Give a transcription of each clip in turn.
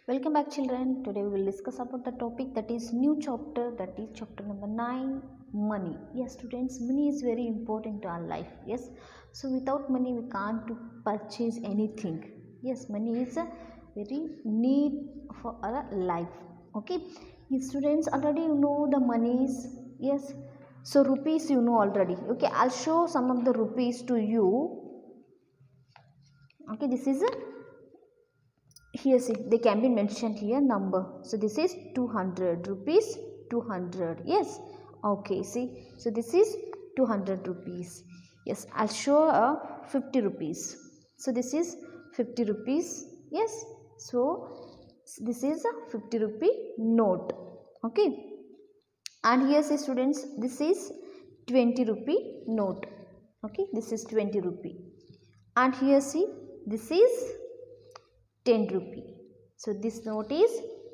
Welcome back children. Today we will discuss about the topic that is new chapter, that is chapter number 9, money. Yes students, money is very important to our life. Yes, so without money we can't purchase anything. Yes, money is a very need for our life. Okay, yes, students, already you know the monies. Yes, so rupees you know already. Okay, I'll show some of the rupees to you. Okay, this is a here see they can be mentioned here number. So this is 200 rupees, 200. Yes, okay, see, so this is 200 rupees. Yes, I'll show a 50 rupees. So this is 50 rupees. Yes, so this is a 50 rupee note. Okay, and here see students, this is 20 rupee note. Okay, this is 20 rupee, and here see this is 10 rupee. So this note is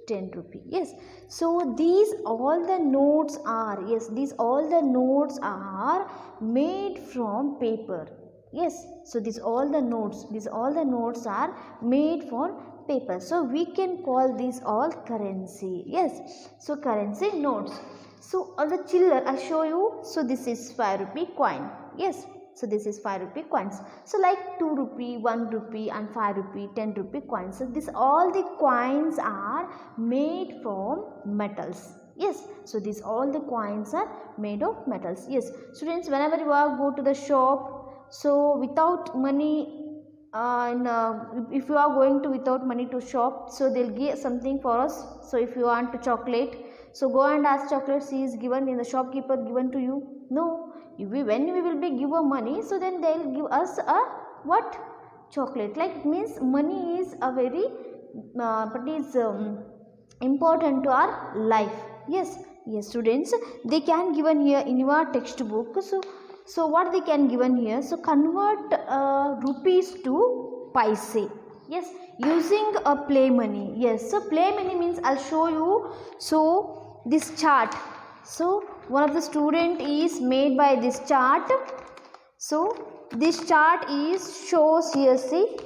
10 rupee. Yes, so these all the notes are, yes, these all the notes are made from paper. Yes, so these all the notes are made from paper. So we can call these all currency. Yes, so currency notes. So on the chiller I'll show you. So this is 5 rupee coin. Yes, so this is 5 rupee coins. So like 2 rupee, 1 rupee and 5 rupee, 10 rupee coins. So this all the coins are made from metals. Yes, so these all the coins are made of metals. Yes, students, whenever you are go to the shop, so without money, if you are going to without money to shop, so they'll give something for us. So if you want to chocolate, so go and ask chocolate, she is given in the shopkeeper given to you. No, when we will be given money, so then they will give us a what? Chocolate. Like it means money is a very important to our life. Yes, yes students, they can given here in your textbook. So what they can given here? So convert rupees to paise. Yes, using a play money. Yes, so play money means I'll show you. So this chart. So one of the student is made by this chart. So this chart is shows here, see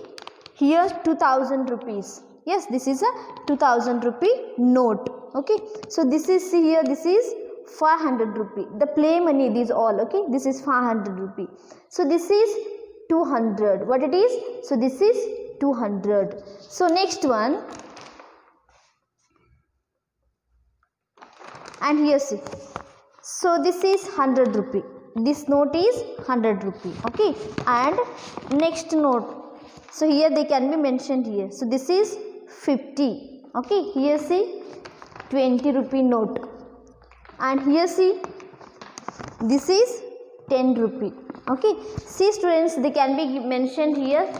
here 2000 rupees. Yes, this is a 2000 rupee note. Okay, so this is, see here, this is 500 rupee. The play money, these all. Okay, this is 500 rupee. So this is 200. What it is? So this is 200. So next one, and here see, so this is 100 rupee. This note is 100 rupee. Okay, and next note, so here they can be mentioned here. So this is 50. Okay, here see 20 rupee note, and here see this is 10 rupee. Okay, see students, they can be mentioned here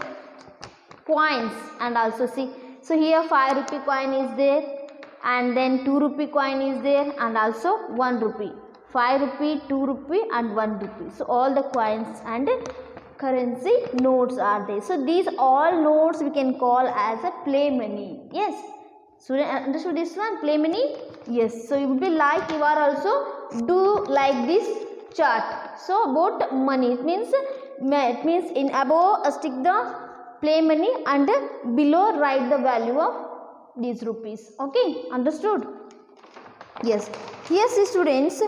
coins, and also see, so here 5 rupee coin is there, and then 2 rupee coin is there, and also 1 rupee, 5 rupee, 2 rupee and 1 rupee. So all the coins and currency notes are there. So these all notes we can call as a play money. Yes, so understood this one, play money? Yes, so you will be like, you are also do like this chart. So about money, it means in above stick the play money and below write the value of these rupees. Okay, understood? Yes, here see students,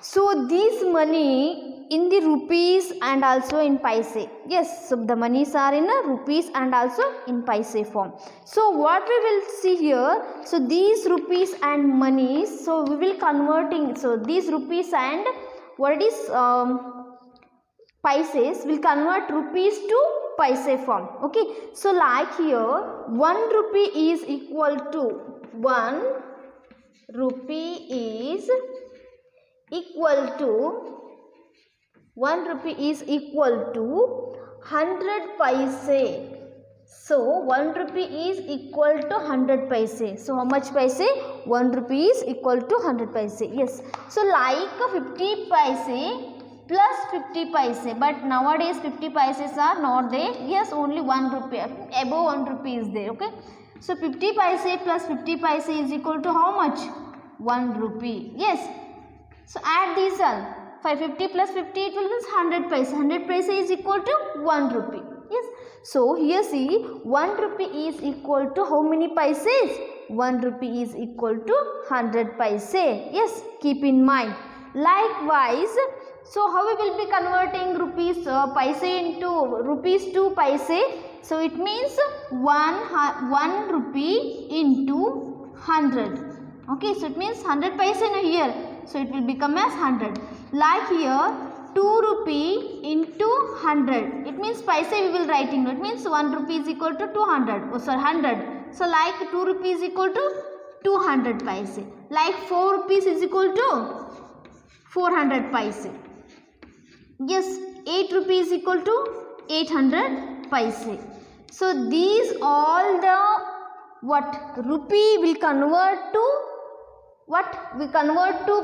so this money in the rupees and also in paise. Yes, so the monies are in a rupees and also in paise form. So what we will see here, so these rupees and monies, so we will converting, so these rupees and what it is paises will convert rupees to paise form. Okay, so like here 1 rupee is equal to 1 rupee is equal to 1 rupee is equal to 100 paise. So 1 rupee is equal to 100 paise. So how much paise? 1 rupee is equal to 100 paise. Yes, so like 50 paise plus 50 paise, but nowadays 50 paises are not there. Yes, only 1 rupee, above 1 rupee is there. Okay, so 50 paise plus 50 paise is equal to how much? 1 rupee. Yes, so add these all. 550 plus 50, it will be 100 paise. 100 paise is equal to 1 rupee. Yes, So here see 1 rupee is equal to how many paises? 1 rupee is equal to 100 paise. Yes, keep in mind. Likewise, so how we will be converting rupees paise into rupees to paise? So it means 1 rupee into 100. Okay, so it means 100 paise here. So it will become as 100. Like here 2 rupee into 100. It means paise we will write in. It means 1 rupee is equal to 200. Oh sorry, 100. So like 2 rupees is equal to 200 paise. Like 4 rupees is equal to 400 paise. Yes, 8 rupees is equal to 800 paise. So these all the what rupee will convert to what we convert to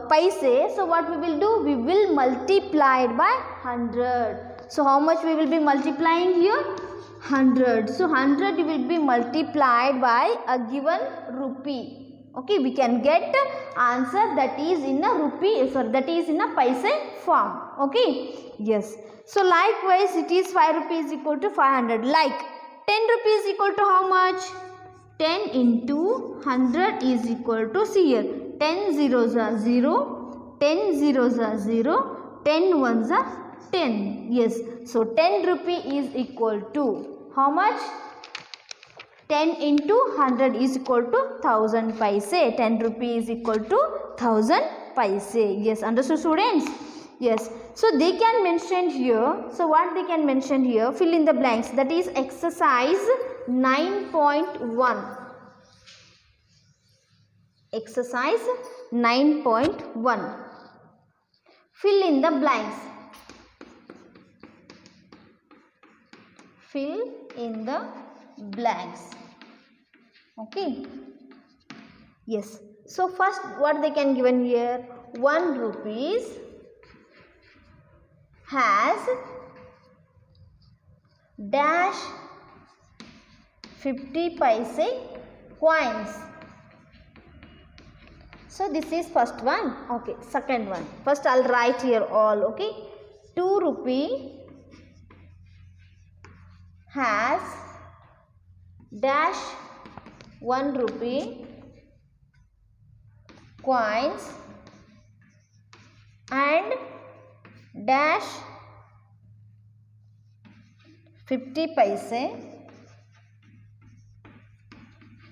paise. So what we will do? We will multiply it by 100. So how much we will be multiplying here? 100. So 100 will be multiplied by a given rupee. Okay, we can get answer that is in a rupee, sorry, that is in a paise form. Okay, yes. So likewise it is 5 rupees equal to 500. Like 10 rupees equal to how much? 10 into 100 is equal to, see here, 10 zeros are 0, 10 zeros are 0, 10 ones are 10. Yes, so 10 rupee is equal to how much? 10 into 100 is equal to 1000 paise. 10 rupee is equal to 1000 paise. Yes, understood students? Yes, so they can mention here. So what they can mention here? Fill in the blanks. That is exercise 9.1. Exercise 9.1. Fill in the blanks. Fill in the blanks. Okay. Yes. So first what they can given here? 1 rupees has dash 50 paise coins. So this is first one. Okay, second one. First I'll write here all. Okay, 2 rupee has dash 1 rupee coins and dash 50 paise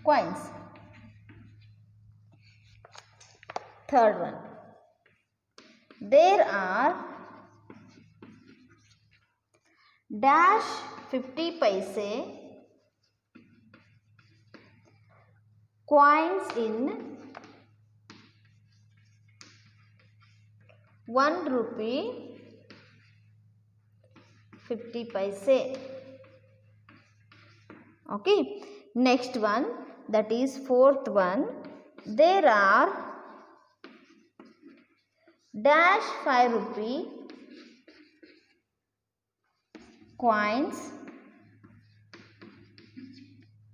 coins. Third one, there are dash 50 paise coins in 1 rupee 50 paise. Okay, next one, that is fourth one, there are dash 5 rupee coins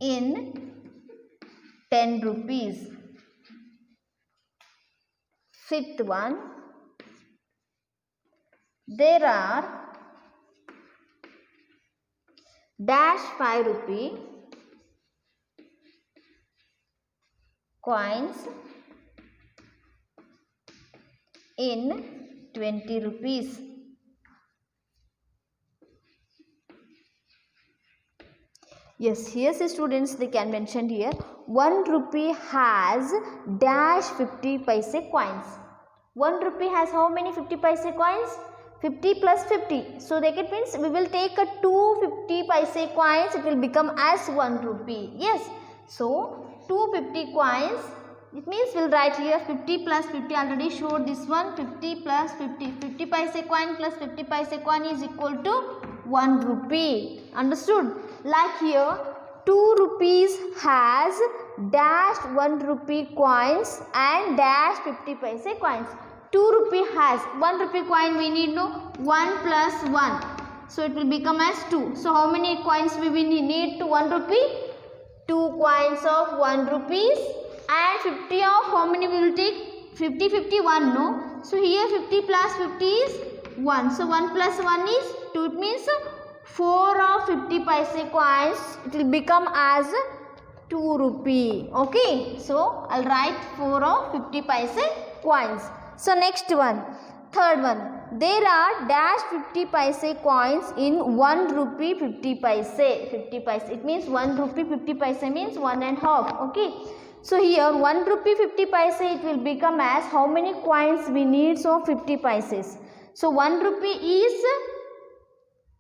in 10 rupees. Fifth one, there are dash 5 rupee coins in 20 rupees. Yes, here see students, they can mention here 1 rupee has dash 50 paise coins. 1 rupee has how many 50 paise coins? 50 plus 50. So that it means we will take a 250 paise coins, it will become as 1 rupee. Yes, so 250 coins, it means we will write here 50 plus 50, already showed this one, 50 plus 50. 50 paise coin plus 50 paise coin is equal to 1 rupee. Understood? Like here 2 rupees has dash 1 rupee coins and dash 50 paise coins. 2 rupee has 1 rupee coin, we need no 1 plus 1. So it will become as 2. So how many coins we will need to 1 rupee? 2 coins of 1 rupees and 50 of how many we will take? 50, 50, 1 no. So here 50 plus 50 is 1. So 1 plus 1 is 2. It means 4 of 50 paise coins, it will become as 2 rupee. Okay, so I'll write 4 of 50 paise coins. So next one, third one, there are dash 50 paise coins in 1 rupee 50 paise. 50 paise, it means 1 rupee 50 paise means 1 and half. Okay, so here 1 rupee 50 paise, it will become as how many coins we need, so 50 paises. So 1 rupee is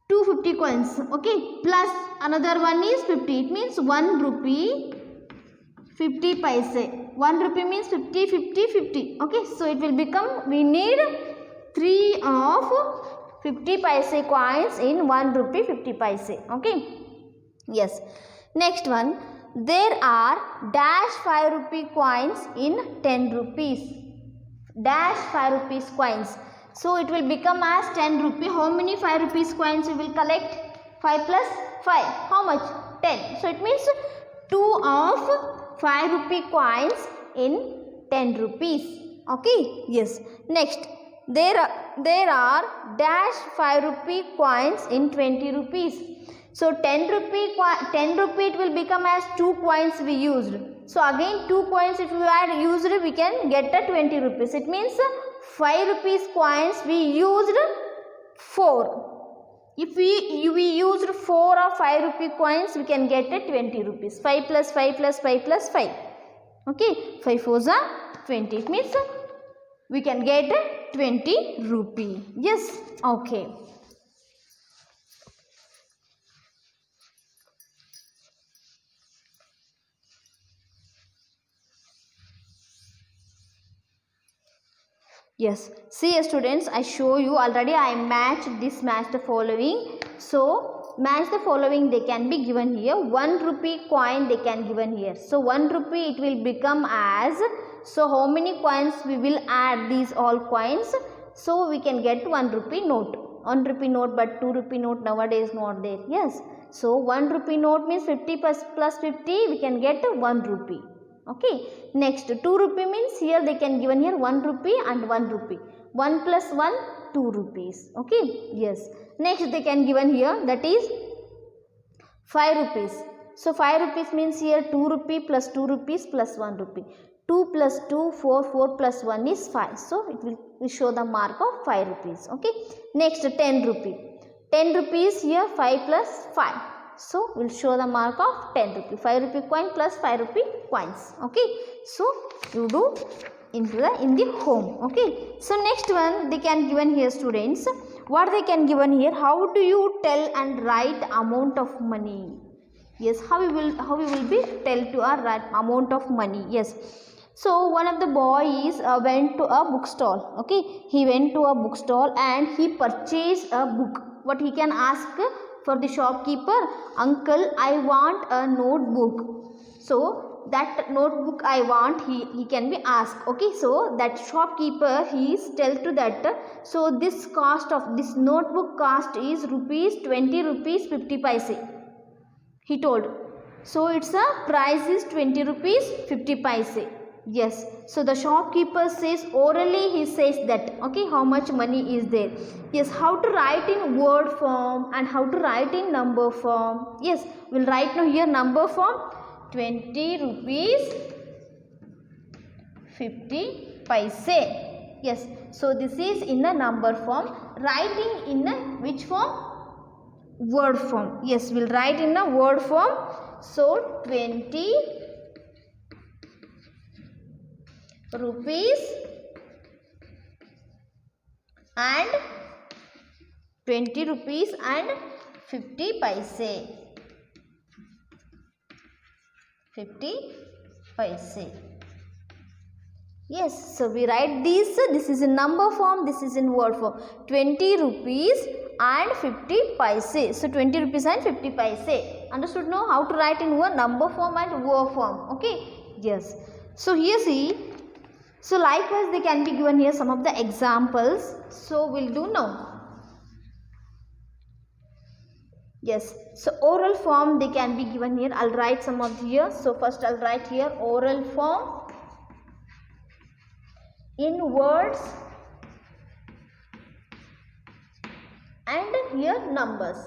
250 coins, okay, plus another one is 50, it means 1 rupee 50 paise. 1 rupee means 50, 50, 50, okay, so it will become, we need 3 of 50 paise coins in 1 rupee 50 paise, okay, yes. Next one, there are dash 5 rupee coins in 10 rupees, dash 5 rupees coins. So it will become as 10 rupee. How many 5 rupees coins we will collect? 5 plus 5. How much? 10. So it means 2 of 5 rupee coins in 10 rupees. Okay? Yes. Next, there are dash 5 rupee coins in 20 rupees. So 10 rupee it will become as 2 coins we used. So again 2 coins if we had used, we can get a 20 rupees. It means 5 rupees coins we used 4. If we used 4 or 5 rupee coins, we can get a 20 rupees. 5 plus 5 plus 5 plus 5. Okay, 5 4s are 20. It means we can get a 20 rupee. Yes, okay. Yes, see students, I show you already, I match the following. So match the following, they can be given here. 1 rupee coin they can given here. So 1 rupee it will become as, so how many coins we will add these all coins. So we can get 1 rupee note. 1 rupee note, but 2 rupee note nowadays not there. Yes. So 1 rupee note means 50 plus 50, we can get 1 rupee. Okay, next 2 rupee means here they can given here 1 rupee and 1 rupee. 1 plus 1, 2 rupees. Okay, yes. Next they can given here, that is 5 rupees. So 5 rupees means here 2 rupee plus 2 rupees plus 1 rupee. 2 plus 2, 4, 4 plus 1 is 5. So it will show the mark of 5 rupees. Okay, next 10 rupee. 10 rupees here 5 plus 5. So we'll show the mark of 10 rupee. 5 rupee coin plus 5 rupee coins. Okay. So you do in the home. Okay. So next one they can given here students. What they can given here? How do you tell and write amount of money? Yes. How we will be tell to a right amount of money? Yes. So one of the boys went to a bookstall. Okay. He went to a bookstall and he purchased a book. What he can ask for the shopkeeper? Uncle, I want a notebook. So that notebook I want, he can be asked. Okay, so that shopkeeper, he is tell to that, so this cost of this notebook cost is rupees 20 rupees 50 paise, he told. So its a price is 20 rupees 50 paise. Yes, so the shopkeeper says orally, he says that, okay, how much money is there. Yes, how to write in word form and how to write in number form. Yes, we'll write now here number form, 20 rupees 50 paise. Yes, so this is in a number form. Writing in a which form? Word form. Yes, we'll write in a word form. So 20 rupees and 20 rupees and 50 paise. 50 paise. Yes, so we write this is in number form, this is in word form. 20 rupees and 50 paise. So 20 rupees and 50 paise. Understood now how to write in one number form and word form. Okay. Yes. So here see. So likewise they can be given here some of the examples. So we'll do now. Yes. So oral form they can be given here. I'll write some of here. So first I'll write here oral form in words and here numbers.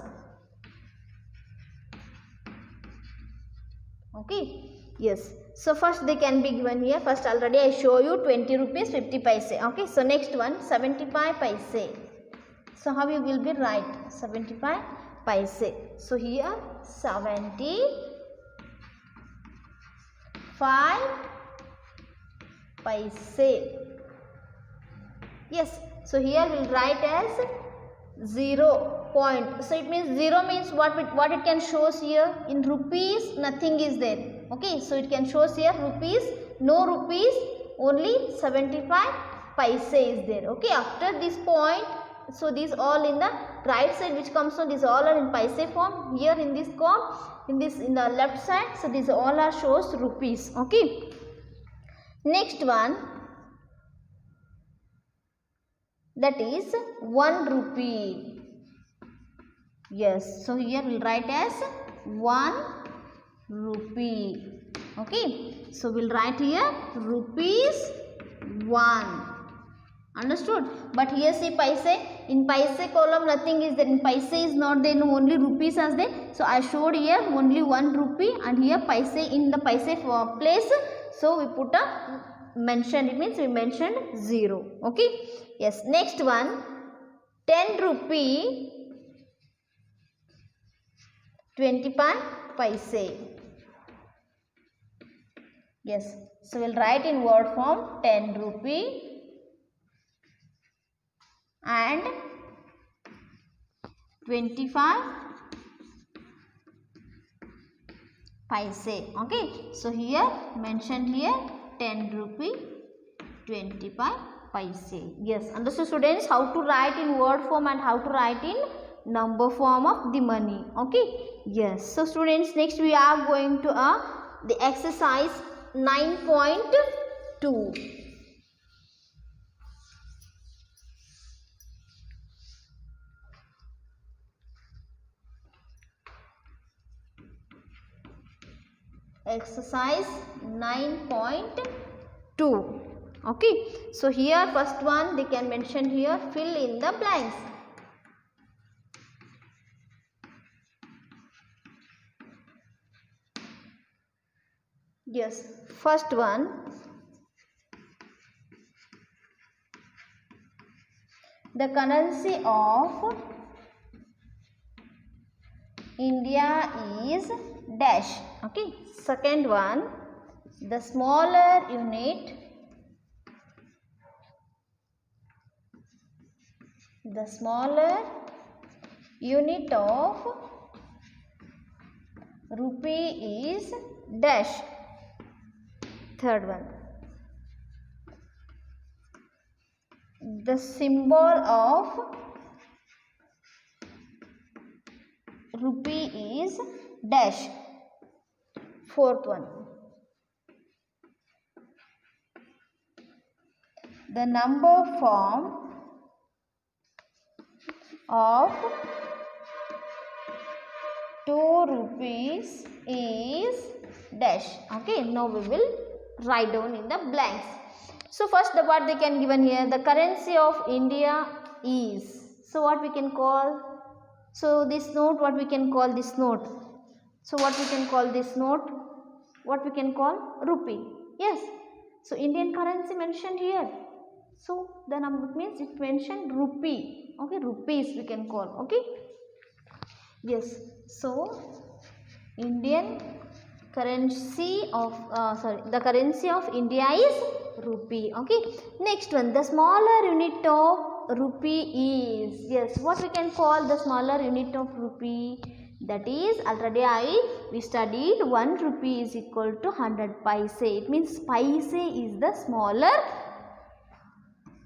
Okay. Yes. So first they can be given here. First already I show you 20 rupees 50 paise. Okay. So next one 75 paise. So how you will be write 75 paise. So here 75 paise. Yes. So here we will write as 0 point. So it means 0 means what it can shows here in rupees, nothing is there. Okay, so it can shows here rupees, no rupees, only 75 paise is there. Okay, after this point, so these all in the right side which comes from, these all are in paise form. Here in this form, in the left side, so these all are shows rupees. Okay, next one, that is 1 rupee. Yes, so here we will write as 1 rupee. Okay, so we will write here rupees 1. Understood? But here see paise, in paise column nothing is there, in paise is not there, no, only rupees are there. So I showed here only 1 rupee and here paise, in the paise place, so we put a mention, it means we mentioned 0. Okay. Yes, next one 10 rupee 25 paise. Yes, so we will write in word form 10 rupee and 25 paise. Okay, so here mentioned here 10 rupee 25 paise. Yes, understood students how to write in word form and how to write in number form of the money. Okay. Yes, so students, next we are going to the exercise 9.2. Exercise 9.2. Okay, so here first one they can mention here, fill in the blanks. Yes, first one, the currency of India is dash. Okay, second one, the smaller unit of rupee is dash. Third one, the symbol of rupee is dash. Fourth one, the number form of 2 rupees is dash. Okay, now we will write down in the blanks. So first the what they can given here, the currency of India is, so what we can call, so this note, what we can call this note, so what we can call this note, what we can call rupee. Yes, so Indian currency mentioned here, so the number means it mentioned rupee. Okay, rupees we can call. Okay. Yes, so Indian currency of the currency of India is rupee. Okay, next one, the smaller unit of rupee is, yes, what we can call the smaller unit of rupee, that is already we studied 1 rupee is equal to 100 paise. It means paise is the smaller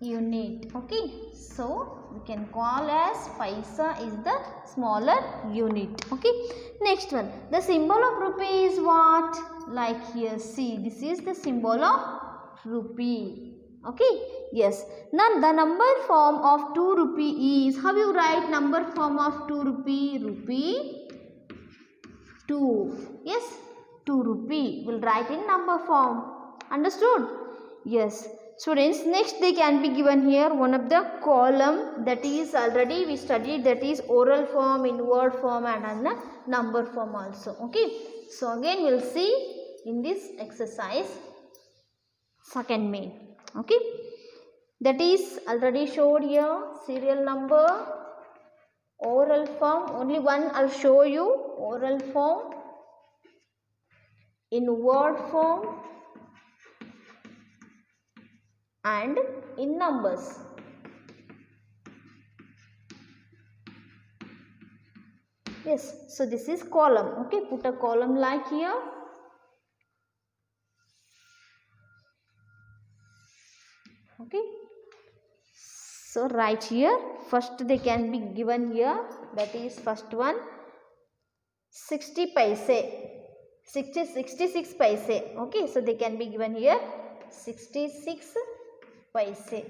unit. Okay, so we can call as paisa is the smaller unit. Okay, next one, the symbol of rupee is what, like here see, this is the symbol of rupee. Okay, yes, now the number form of 2 rupee is, how you write number form of 2 rupee, rupee 2. Yes, 2 rupee will write in number form. Understood? Yes. Students, next they can be given here one of the column, that is already we studied, that is oral form, in word form and on the number form also. Okay. So again we will see in this exercise second main. Okay. That is already showed here, serial number, oral form, only one I will show you, oral form, in word form and in numbers. Yes, so this is column. Okay, put a column like here. Okay, so right here, first they can be given here, that is first one 60 paise, 66 paise. Okay, so they can be given here 66 paise.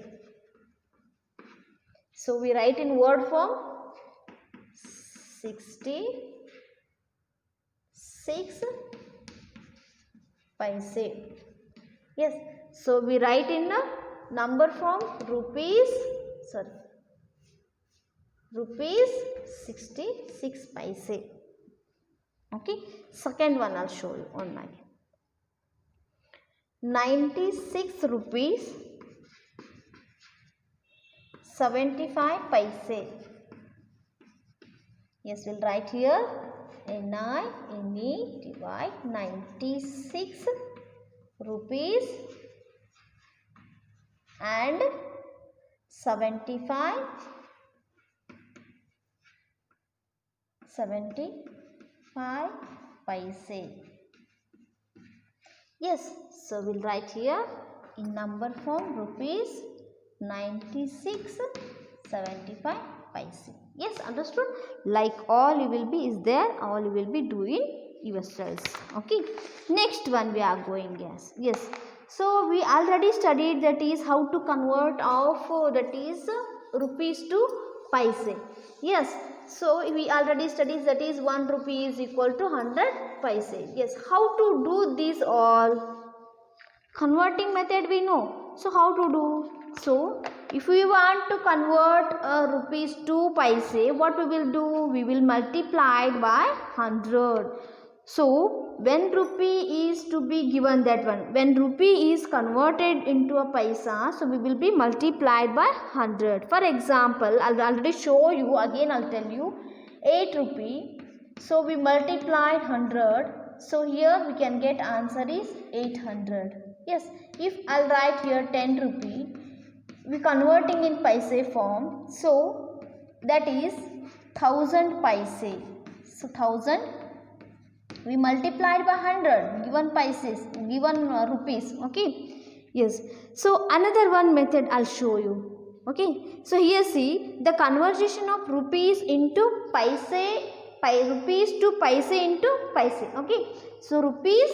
So we write in word form 66 paise. Yes, so we write in a number form rupees 66 paise. Okay, second one I'll show you online. 96 rupees 75 paise. Yes, we'll write here NINE 96 rupees and 75 paise. Yes, so we'll write here in number form rupees 96 75 paise. Yes, understood? Like all you will be is there, all you will be doing yourselves. Okay, next one we are going. Yes, so we already studied, that is how to convert of that is rupees to paise. Yes, so we already studied, that is 1 rupee is equal to 100 paise. Yes, how to do this all? Converting method we know. So how to do? So if we want to convert rupees to paise, what we will do? We will multiply it by 100. So when rupee is to be given, that one, when rupee is converted into a paisa, so we will be multiplied by 100. For example, I'll already show you, again I'll tell you, 8 rupee. So we multiplied 100. So here we can get answer is 800. Yes, if I'll write here 10 rupee, we converting in paise form, so that is 1000 paise. So 1000 we multiplied by 100, given paises, given rupees. Okay, yes, so another one method I'll show you. Okay, so here see the conversion of rupees into paise, rupees to paise into paise. Okay, so rupees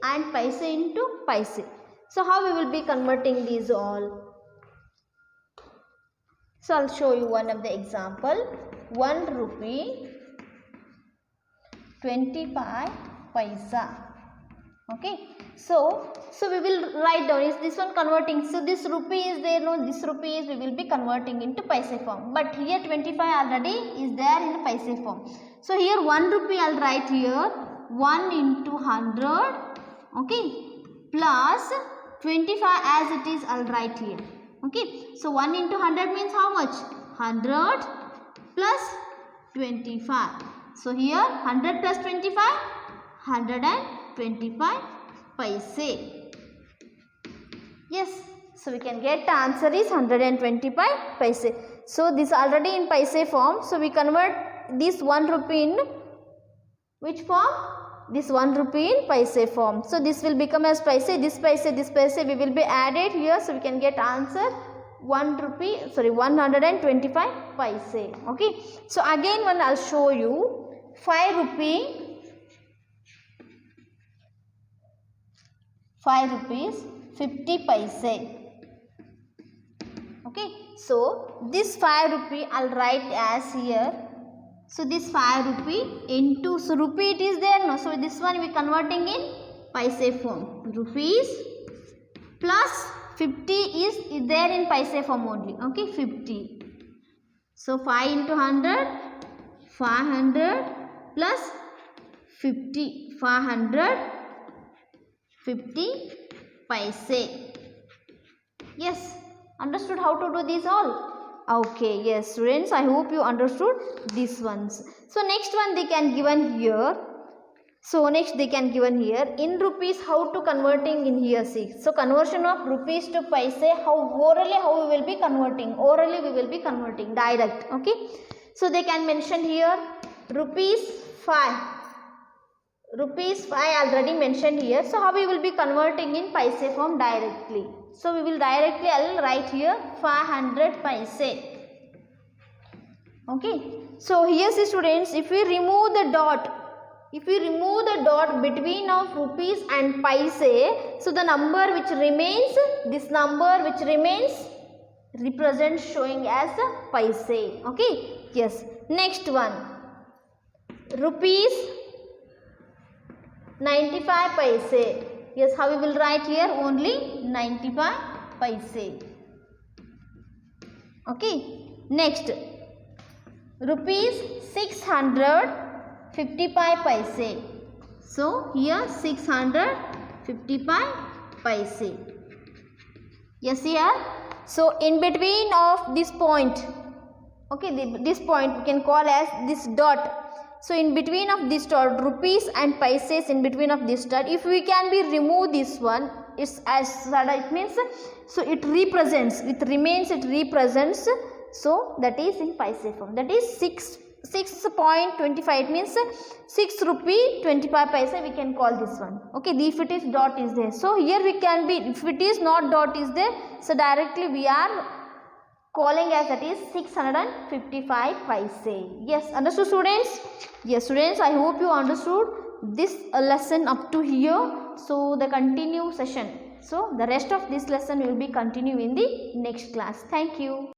and paise into paise. So how we will be converting these all? So I'll show you one of the example. 1 rupee 25 paisa. Okay, so we will write down, is this one converting, so this rupee is there, no, this rupee is, we will be converting into paise form, but here 25 already is there in paise form. So here 1 rupee I'll write here 1 into 100, okay, plus 25 as it is I'll write here. Okay, so 1 into 100 means how much? 100 plus 25. So here 100 plus 25, 125 paise. Yes, so we can get the answer is 125 paise. So this already in paise form. So we convert this 1 rupee in which form? This 1 rupee in paise form. So this will become as paise, this paise we will be added here. So we can get answer 125 paise. Okay, so again one I'll show you 5 rupees 50 paise. Okay, so this 5 rupee I'll write as here. So this 5 rupee into, so rupee it is there, no, so this one we converting in paise form, rupees plus 50 is there in paise form only. Okay, 50. So 5 into 100, 500 plus 50, 500, 50 paise. Yes, understood how to do these all? Okay, yes students, I hope you understood these ones. So next one they can given here. So next they can given here in rupees, how to converting in here. See, so conversion of rupees to paise, how orally how we will be converting. Orally we will be converting direct. Okay, so they can mention here rupees 5. Rupees 5 already mentioned here. So how we will be converting in paise form directly. So we will directly, I will write here 500 paise. Okay. So here see students, if we remove the dot, between of rupees and paise, so the number which remains, this number which remains represents showing as a paise. Okay. Yes. Next one, rupees 95 paise. Yes, how we will write here? Only 95 paise. Okay. Next, rupees 655 paise. So here 655 paise. Yes, here. So in between of this point, okay, this point we can call as this dot. So in between of this dot, rupees and paises, in between of this dot, if we can be remove this one, it's as it means, so it represents, it remains, it represents, so that is in paise form, that is 6.25, it means 6 rupee 25 paise we can call this one. Okay, if it is dot is there, so here we can be, if it is not dot is there, so directly we are calling as that is 655 paise. Yes, understood students? Yes students, I hope you understood this lesson up to here. So the continue session, so the rest of this lesson will be continue in the next class. Thank you.